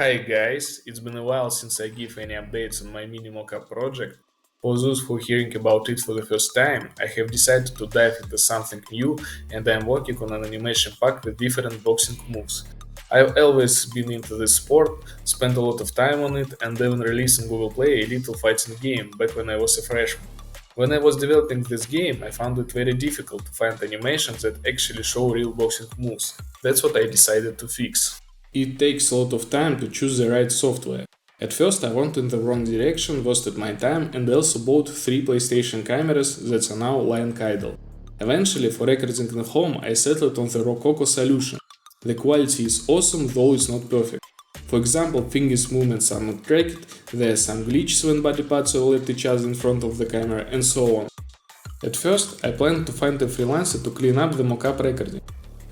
Hi guys, it's been a while since I give any updates on my mini MoCap project. For those who are hearing about it for the first time, I have decided to dive into something new and I am working on an animation pack with different boxing moves. I've always been into this sport, spent a lot of time on it, and even released on Google Play a little fighting game back when I was a freshman. When I was developing this game, I found it very difficult to find animations that actually show real boxing moves. That's what I decided to fix. It takes a lot of time to choose the right software. At first I went in the wrong direction, wasted my time, and also bought 3 PlayStation cameras that are now lying idle. Eventually, for recording at home, I settled on the Rococo solution. The quality is awesome, though it's not perfect. For example, fingers movements are not tracked, there are some glitches when body parts overlap each other in front of the camera, and so on. At first, I planned to find a freelancer to clean up the mockup recording,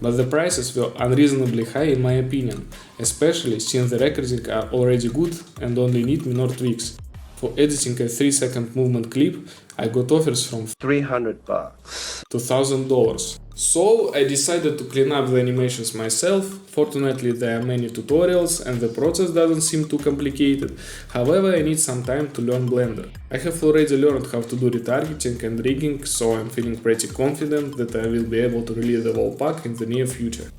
but the prices were unreasonably high in my opinion, especially since the recording are already good and only need minor tweaks. For editing a 3-second movement clip, I got offers from $300. to $1,000. So I decided to clean up the animations myself. Fortunately, there are many tutorials and the process doesn't seem too complicated. However, I need some time to learn Blender. I have already learned how to do retargeting and rigging, so I'm feeling pretty confident that I will be able to release the whole pack in the near future.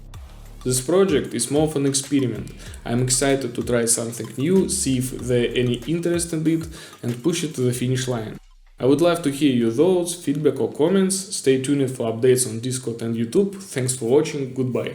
This project is more of an experiment. I'm excited to try something new, see if there are any interest in it, and push it to the finish line. I would love to hear your thoughts, feedback or comments. Stay tuned for updates on Discord and YouTube. Thanks for watching, goodbye.